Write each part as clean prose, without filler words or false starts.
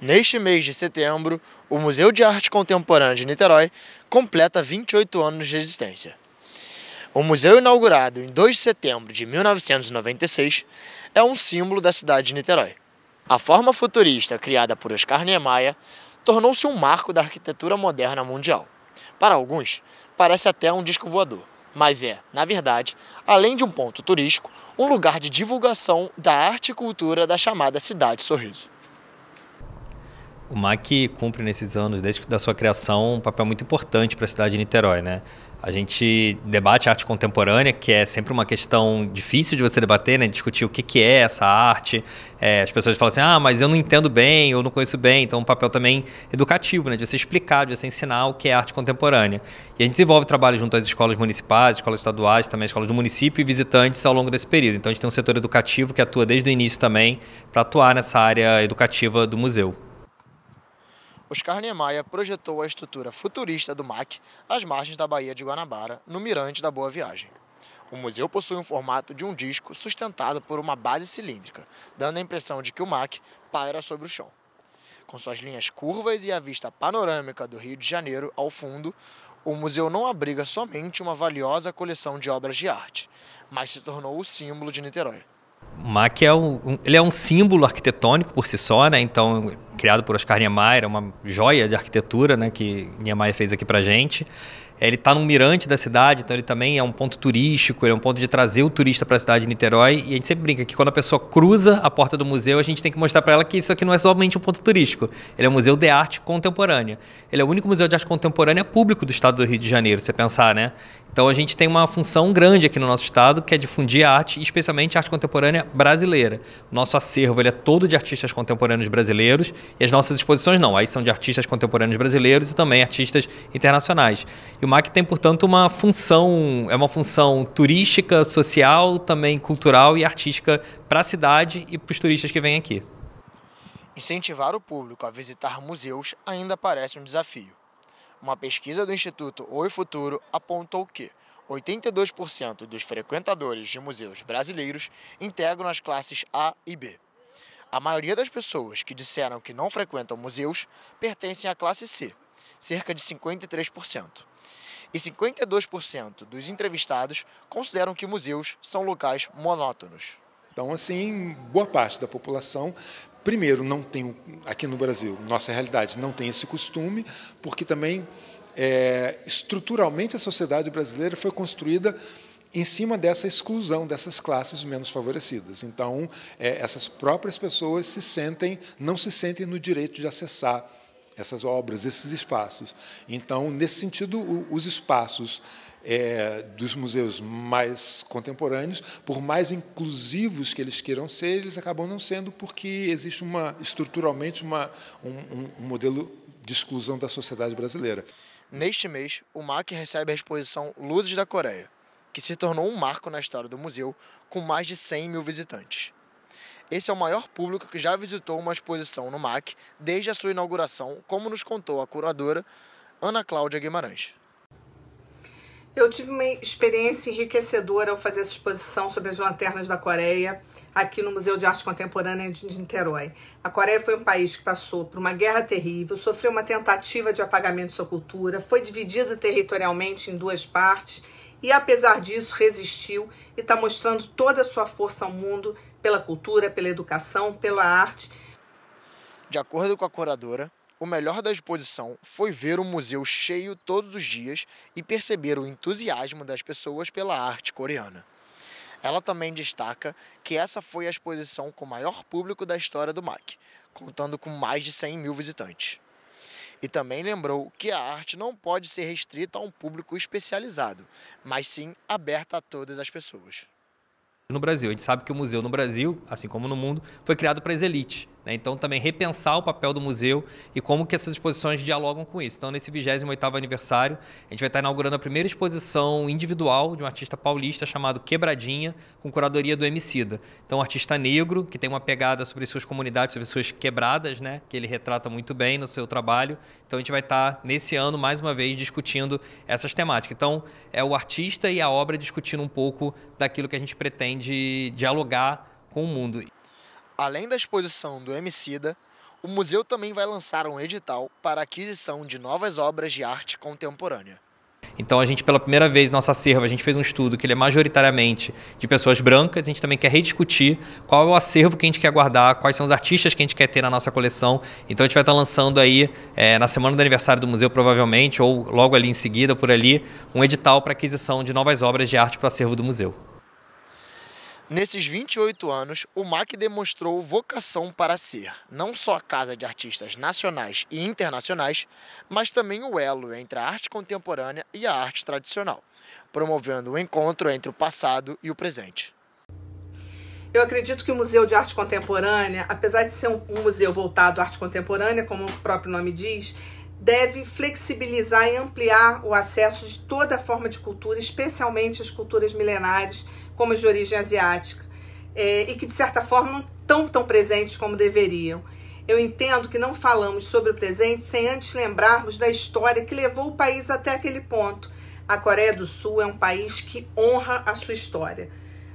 Neste mês de setembro, o Museu de Arte Contemporânea de Niterói completa 28 anos de existência. O museu, inaugurado em 2 de setembro de 1996, é um símbolo da cidade de Niterói. A forma futurista criada por Oscar Niemeyer tornou-se um marco da arquitetura moderna mundial. Para alguns, parece até um disco voador, mas é, na verdade, além de um ponto turístico, um lugar de divulgação da arte e cultura da chamada Cidade Sorriso. O MAC cumpre nesses anos, desde da sua criação, um papel muito importante para a cidade de Niterói, né? A gente debate arte contemporânea, que é sempre uma questão difícil de você debater, né? Discutir o que é essa arte. As pessoas falam assim, mas eu não entendo bem, eu não conheço bem. Então, um papel também educativo, né? De você explicar, de você ensinar o que é arte contemporânea. E a gente desenvolve trabalho junto às escolas municipais, escolas estaduais, também escolas do município e visitantes ao longo desse período. Então, a gente tem um setor educativo que atua desde o início também para atuar nessa área educativa do museu. Oscar Niemeyer projetou a estrutura futurista do MAC às margens da Baía de Guanabara, no Mirante da Boa Viagem. O museu possui um formato de um disco sustentado por uma base cilíndrica, dando a impressão de que o MAC paira sobre o chão. Com suas linhas curvas e a vista panorâmica do Rio de Janeiro ao fundo, o museu não abriga somente uma valiosa coleção de obras de arte, mas se tornou o símbolo de Niterói. O MAC ele é um símbolo arquitetônico por si só, né? Então, criado por Oscar Niemeyer, é uma joia de arquitetura, né, que Niemeyer fez aqui pra gente. Ele está num mirante da cidade, então ele também é um ponto turístico, ele é um ponto de trazer o turista para a cidade de Niterói. E a gente sempre brinca que quando a pessoa cruza a porta do museu, a gente tem que mostrar para ela que isso aqui não é somente um ponto turístico. Ele é um museu de arte contemporânea. Ele é o único museu de arte contemporânea público do estado do Rio de Janeiro, se você pensar, né? Então a gente tem uma função grande aqui no nosso estado, que é difundir a arte, especialmente a arte contemporânea brasileira. O nosso acervo ele é todo de artistas contemporâneos brasileiros e as nossas exposições não. Aí são de artistas contemporâneos brasileiros e também artistas internacionais. E o MAC tem, portanto, uma função turística, social, também cultural e artística para a cidade e para os turistas que vêm aqui. Incentivar o público a visitar museus ainda parece um desafio. Uma pesquisa do Instituto Oi Futuro apontou que 82% dos frequentadores de museus brasileiros integram as classes A e B. A maioria das pessoas que disseram que não frequentam museus pertencem à classe C, cerca de 53%. E 52% dos entrevistados consideram que museus são locais monótonos. Então, assim, boa parte da população, primeiro, não tem, aqui no Brasil, nossa realidade, não tem esse costume, porque também, estruturalmente, a sociedade brasileira foi construída em cima dessa exclusão dessas classes menos favorecidas. Então, essas próprias pessoas não se sentem no direito de acessar essas obras, esses espaços. Então, nesse sentido, os espaços dos museus mais contemporâneos, por mais inclusivos que eles queiram ser, eles acabam não sendo porque existe estruturalmente um modelo de exclusão da sociedade brasileira. Neste mês, o MAC recebe a exposição Luzes da Coreia, que se tornou um marco na história do museu, com mais de 100 mil visitantes. Esse é o maior público que já visitou uma exposição no MAC desde a sua inauguração, como nos contou a curadora Ana Cláudia Guimarães. Eu tive uma experiência enriquecedora ao fazer essa exposição sobre as lanternas da Coreia aqui no Museu de Arte Contemporânea de Niterói. A Coreia foi um país que passou por uma guerra terrível, sofreu uma tentativa de apagamento de sua cultura, foi dividida territorialmente em 2 partes e, apesar disso, resistiu e está mostrando toda a sua força ao mundo pela cultura, pela educação, pela arte. De acordo com a curadora, o melhor da exposição foi ver o museu cheio todos os dias e perceber o entusiasmo das pessoas pela arte coreana. Ela também destaca que essa foi a exposição com o maior público da história do MAC, contando com mais de 100 mil visitantes. E também lembrou que a arte não pode ser restrita a um público especializado, mas sim aberta a todas as pessoas. No Brasil, a gente sabe que o museu no Brasil, assim como no mundo, foi criado para as elites, né? Então também repensar o papel do museu e como que essas exposições dialogam com isso. Então nesse 28º aniversário, a gente vai estar inaugurando a primeira exposição individual de um artista paulista chamado Quebradinha, com curadoria do Emicida. Então um artista negro que tem uma pegada sobre suas comunidades, sobre suas quebradas, né? Que ele retrata muito bem no seu trabalho. Então a gente vai estar nesse ano mais uma vez discutindo essas temáticas. Então é o artista e a obra discutindo um pouco daquilo que a gente pretende dialogar com o mundo. Além da exposição do Emicida, o museu também vai lançar um edital para a aquisição de novas obras de arte contemporânea. Então a gente, pela primeira vez, nosso acervo, a gente fez um estudo que ele é majoritariamente de pessoas brancas, a gente também quer rediscutir qual é o acervo que a gente quer guardar, quais são os artistas que a gente quer ter na nossa coleção. Então a gente vai estar lançando aí, na semana do aniversário do museu provavelmente, ou logo ali em seguida, por ali, um edital para aquisição de novas obras de arte para o acervo do museu. Nesses 28 anos, o MAC demonstrou vocação para ser não só a casa de artistas nacionais e internacionais, mas também o elo entre a arte contemporânea e a arte tradicional, promovendo o encontro entre o passado e o presente. Eu acredito que o Museu de Arte Contemporânea, apesar de ser um museu voltado à arte contemporânea, como o próprio nome diz, deve flexibilizar e ampliar o acesso de toda forma de cultura, especialmente as culturas milenares, como as de origem asiática, e que de certa forma não estão tão presentes como deveriam. Eu entendo que não falamos sobre o presente sem antes lembrarmos da história que levou o país até aquele ponto. A Coreia do Sul é um país que honra a sua história.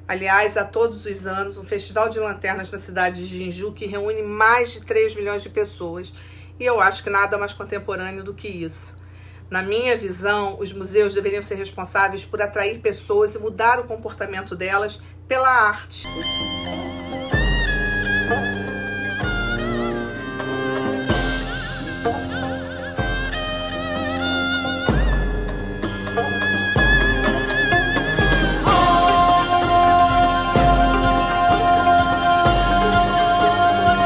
Aliás, há todos os anos, um festival de lanternas na cidade de Jinju que reúne mais de 3 milhões de pessoas. E eu acho que nada mais contemporâneo do que isso. Na minha visão, os museus deveriam ser responsáveis por atrair pessoas e mudar o comportamento delas pela arte.